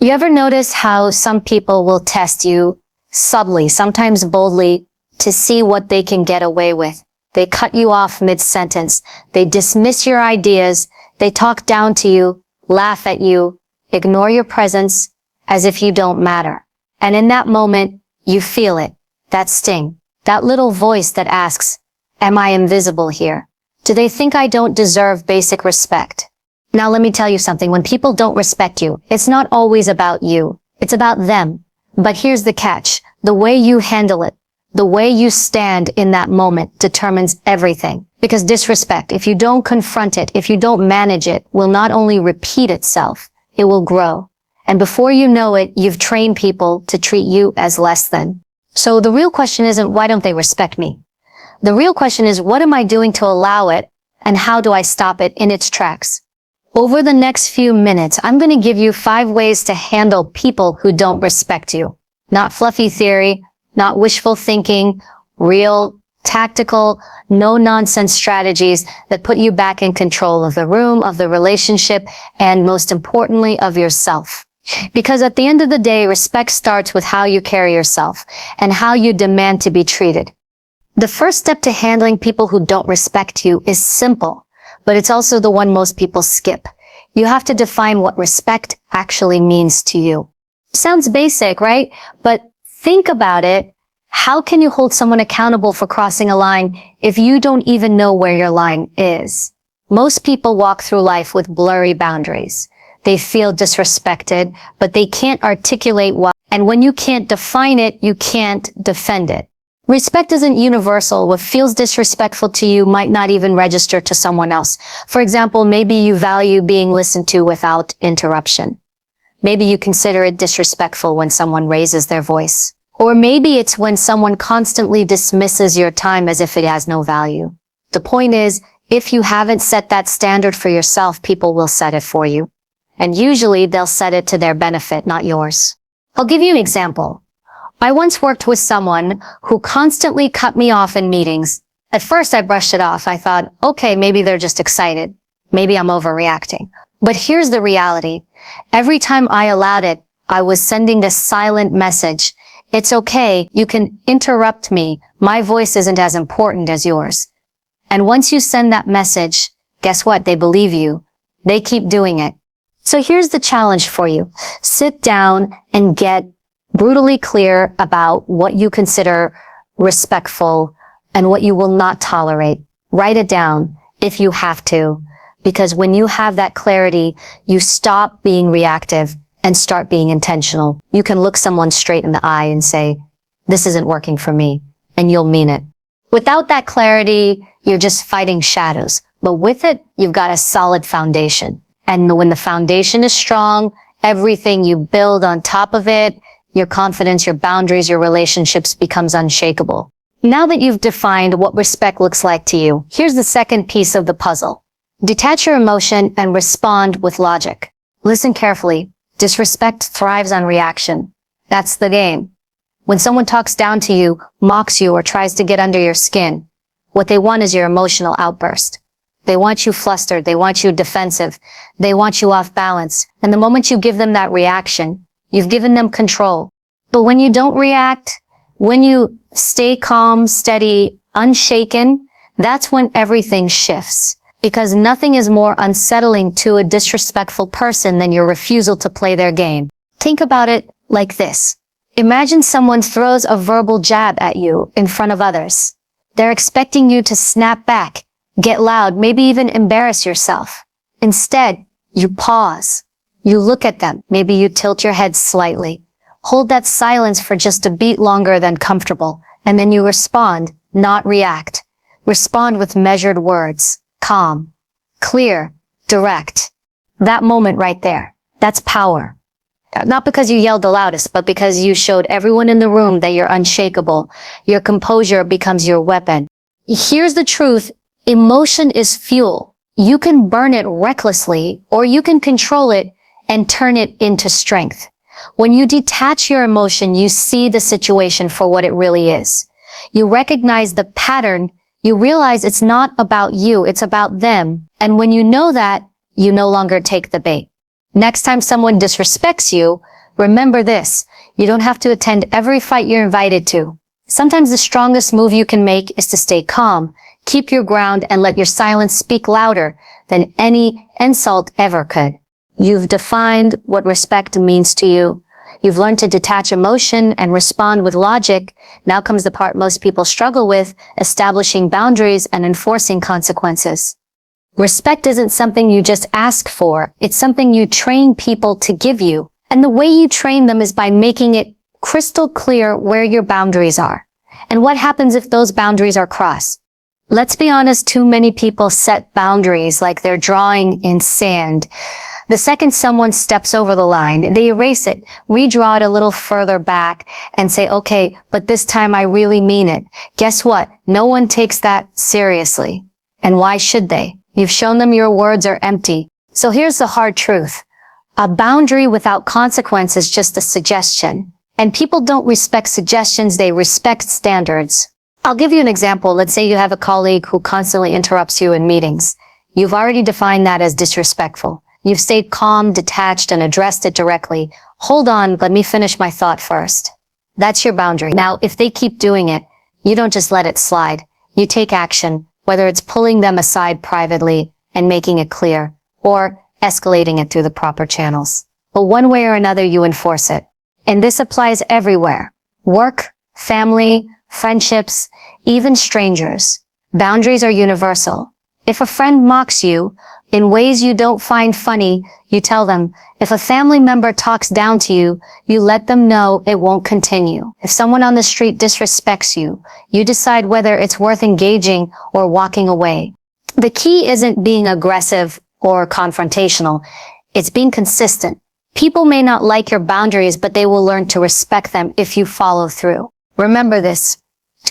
You ever notice how some people will test you subtly, sometimes boldly, to see what they can get away with? They cut you off mid-sentence. They dismiss your ideas. They talk down to you, laugh at you, ignore your presence as if you don't matter. And in that moment, you feel it, that sting, that little voice that asks, am I invisible here? Do they think I don't deserve basic respect? Now let me tell you something. When people don't respect you, it's not always about you. It's about them. But here's the catch. The way you handle it, the way you stand in that moment determines everything. Because disrespect, if you don't confront it, if you don't manage it, will not only repeat itself, it will grow. And before you know it, you've trained people to treat you as less than. So the real question isn't why don't they respect me? The real question is what am I doing to allow it and how do I stop it in its tracks? Over the next few minutes, I'm going to give you 5 ways to handle people who don't respect you. Not fluffy theory, not wishful thinking, real, tactical, no-nonsense strategies that put you back in control of the room, of the relationship, and most importantly, of yourself. Because at the end of the day, respect starts with how you carry yourself and how you demand to be treated. The first step to handling people who don't respect you is simple, but it's also the one most people skip. You have to define what respect actually means to you. Sounds basic, right? But think about it. How can you hold someone accountable for crossing a line if you don't even know where your line is? Most people walk through life with blurry boundaries. They feel disrespected, but they can't articulate why. And when you can't define it, you can't defend it. Respect isn't universal. What feels disrespectful to you might not even register to someone else. For example, maybe you value being listened to without interruption. Maybe you consider it disrespectful when someone raises their voice. Or maybe it's when someone constantly dismisses your time as if it has no value. The point is, if you haven't set that standard for yourself, people will set it for you. And usually they'll set it to their benefit, not yours. I'll give you an example. I once worked with someone who constantly cut me off in meetings. At first I brushed it off. I thought, okay, maybe they're just excited. Maybe I'm overreacting. But here's the reality. Every time I allowed it, I was sending this silent message. It's okay. You can interrupt me. My voice isn't as important as yours. And once you send that message, guess what? They believe you. They keep doing it. So here's the challenge for you. Sit down and get brutally clear about what you consider respectful and what you will not tolerate. Write it down if you have to, because when you have that clarity, you stop being reactive and start being intentional. You can look someone straight in the eye and say, this isn't working for me, and you'll mean it. Without that clarity, you're just fighting shadows. But with it, you've got a solid foundation. And when the foundation is strong, everything you build on top of it, your confidence, your boundaries, your relationships becomes unshakable. Now that you've defined what respect looks like to you, here's the second piece of the puzzle. Detach your emotion and respond with logic. Listen carefully. Disrespect thrives on reaction. That's the game. When someone talks down to you, mocks you, or tries to get under your skin, what they want is your emotional outburst. They want you flustered. They want you defensive. They want you off balance. And the moment you give them that reaction, you've given them control. But when you don't react, when you stay calm, steady, unshaken, that's when everything shifts. Because nothing is more unsettling to a disrespectful person than your refusal to play their game. Think about it like this. Imagine someone throws a verbal jab at you in front of others. They're expecting you to snap back, get loud, maybe even embarrass yourself. Instead, you pause. You look at them. Maybe you tilt your head slightly. Hold that silence for just a beat longer than comfortable. And then you respond, not react. Respond with measured words. Calm, clear, direct. That moment right there. That's power. Not because you yelled the loudest, but because you showed everyone in the room that you're unshakable. Your composure becomes your weapon. Here's the truth. Emotion is fuel. You can burn it recklessly, or you can control it and turn it into strength. When you detach your emotion, you see the situation for what it really is. You recognize the pattern. You realize it's not about you, it's about them. And when you know that, you no longer take the bait. Next time someone disrespects you, Remember this, you don't have to attend every fight you're invited to. Sometimes the strongest move you can make is to stay calm, keep your ground, and let your silence speak louder than any insult ever could. You've defined what respect means to you. You've learned to detach emotion and respond with logic. Now comes the part most people struggle with, establishing boundaries and enforcing consequences. Respect isn't something you just ask for. It's something you train people to give you. And the way you train them is by making it crystal clear where your boundaries are. And what happens if those boundaries are crossed? Let's be honest, too many people set boundaries like they're drawing in sand. The second someone steps over the line, they erase it, redraw it a little further back, and say, okay, but this time I really mean it. Guess what? No one takes that seriously. And why should they? You've shown them your words are empty. So here's the hard truth. A boundary without consequence is just a suggestion. And people don't respect suggestions, they respect standards. I'll give you an example. Let's say you have a colleague who constantly interrupts you in meetings. You've already defined that as disrespectful. You've stayed calm, detached, and addressed it directly. Hold on, let me finish my thought first. That's your boundary. Now, if they keep doing it, you don't just let it slide. You take action, whether it's pulling them aside privately and making it clear, or escalating it through the proper channels. But one way or another, you enforce it. And this applies everywhere. Work, family, friendships, even strangers. Boundaries are universal. If a friend mocks you in ways you don't find funny, you tell them. If a family member talks down to you, you let them know it won't continue. If someone on the street disrespects you, you decide whether it's worth engaging or walking away. The key isn't being aggressive or confrontational. It's being consistent. People may not like your boundaries, but they will learn to respect them if you follow through. Remember this.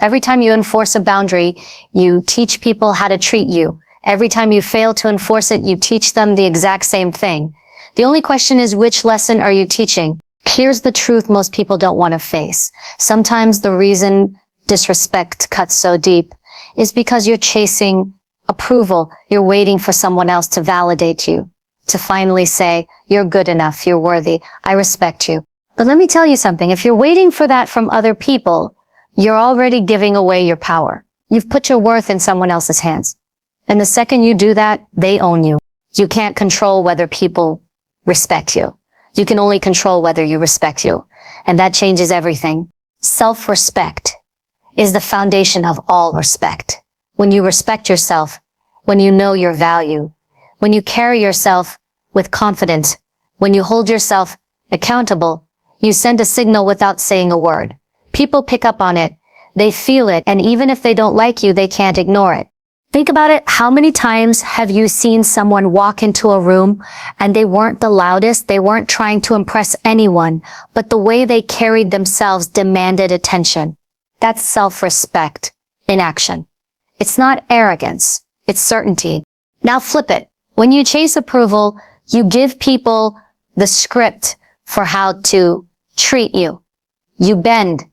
Every time you enforce a boundary, you teach people how to treat you. Every time you fail to enforce it, you teach them the exact same thing. The only question is, which lesson are you teaching? Here's the truth most people don't want to face. Sometimes the reason disrespect cuts so deep is because you're chasing approval. You're waiting for someone else to validate you, to finally say, you're good enough, you're worthy, I respect you. But let me tell you something. If you're waiting for that from other people, you're already giving away your power. You've put your worth in someone else's hands. And the second you do that, they own you. You can't control whether people respect you. You can only control whether you respect you. And that changes everything. Self-respect is the foundation of all respect. When you respect yourself, when you know your value, when you carry yourself with confidence, when you hold yourself accountable, you send a signal without saying a word. People pick up on it. They feel it. And even if they don't like you, they can't ignore it. Think about it. How many times have you seen someone walk into a room and they weren't the loudest, they weren't trying to impress anyone, but the way they carried themselves demanded attention? That's self-respect in action. It's not arrogance, it's certainty. Now flip it. When you chase approval, you give people the script for how to treat you. You bend.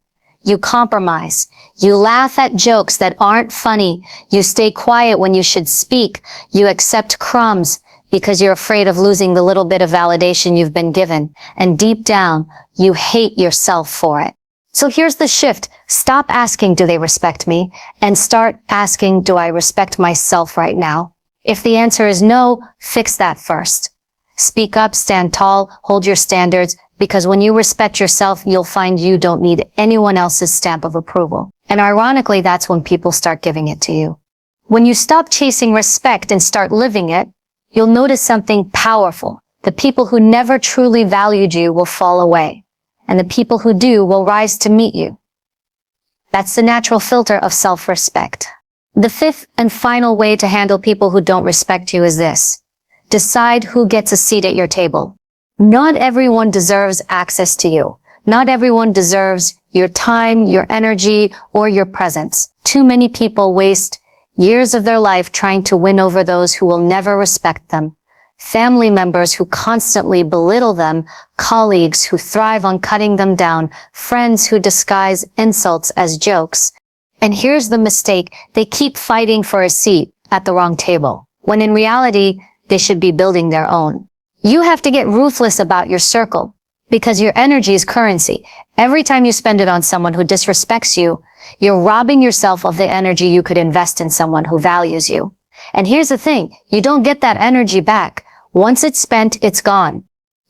You compromise. You laugh at jokes that aren't funny. You stay quiet when you should speak. You accept crumbs because you're afraid of losing the little bit of validation you've been given. And deep down, you hate yourself for it. So here's the shift. Stop asking, do they respect me? And start asking, do I respect myself right now? If the answer is no, fix that first. Speak up, stand tall, hold your standards, because when you respect yourself, you'll find you don't need anyone else's stamp of approval. And ironically, that's when people start giving it to you. When you stop chasing respect and start living it, you'll notice something powerful. The people who never truly valued you will fall away, and the people who do will rise to meet you. That's the natural filter of self-respect. The fifth and final way to handle people who don't respect you is this. Decide who gets a seat at your table. Not everyone deserves access to you. Not everyone deserves your time, your energy, or your presence. Too many people waste years of their life trying to win over those who will never respect them. Family members who constantly belittle them, colleagues who thrive on cutting them down, friends who disguise insults as jokes. And here's the mistake. They keep fighting for a seat at the wrong table, when in reality, they should be building their own. You have to get ruthless about your circle. Because your energy is currency. Every time you spend it on someone who disrespects you, you're robbing yourself of the energy you could invest in someone who values you. And here's the thing, you don't get that energy back. Once it's spent, it's gone.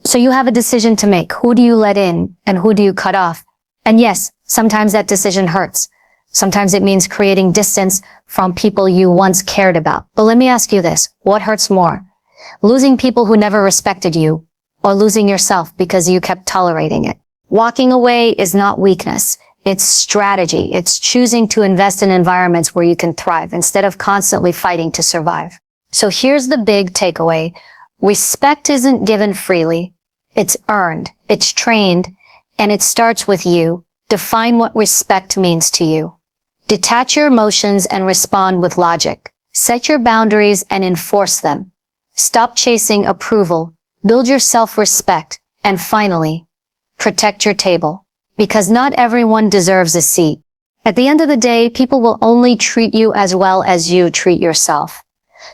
So you have a decision to make. Who do you let in and who do you cut off? And yes, sometimes that decision hurts. Sometimes it means creating distance from people you once cared about. But let me ask you this, what hurts more? Losing people who never respected you, or losing yourself because you kept tolerating it? Walking away is not weakness. It's strategy. It's choosing to invest in environments where you can thrive instead of constantly fighting to survive. So here's the big takeaway. Respect isn't given freely. It's earned. It's trained. And it starts with you. Define what respect means to you. Detach your emotions and respond with logic. Set your boundaries and enforce them. Stop chasing approval. Build your self-respect. And finally, protect your table. Because not everyone deserves a seat. At the end of the day, people will only treat you as well as you treat yourself.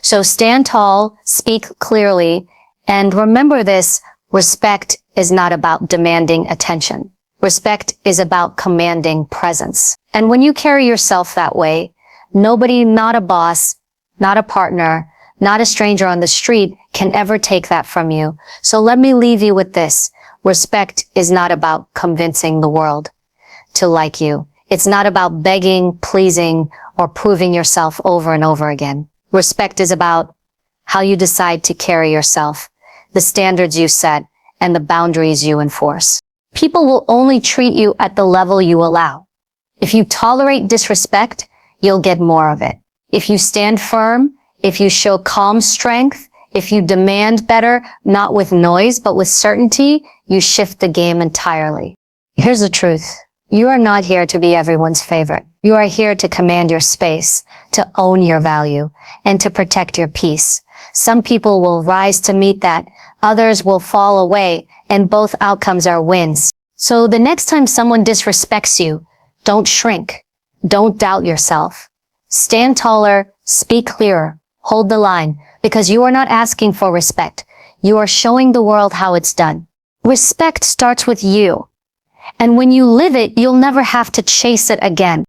So stand tall, speak clearly, and remember this, respect is not about demanding attention. Respect is about commanding presence. And when you carry yourself that way, nobody, not a boss, not a partner, not a stranger on the street can ever take that from you. So let me leave you with this. Respect is not about convincing the world to like you. It's not about begging, pleasing, or proving yourself over and over again. Respect is about how you decide to carry yourself, the standards you set, and the boundaries you enforce. People will only treat you at the level you allow. If you tolerate disrespect, you'll get more of it. If you stand firm, if you show calm strength, if you demand better, not with noise, but with certainty, you shift the game entirely. Here's the truth. You are not here to be everyone's favorite. You are here to command your space, to own your value, and to protect your peace. Some people will rise to meet that, others will fall away, and both outcomes are wins. So the next time someone disrespects you, don't shrink. Don't doubt yourself. Stand taller, speak clearer, hold the line, because you are not asking for respect. You are showing the world how it's done. Respect starts with you. And when you live it, you'll never have to chase it again.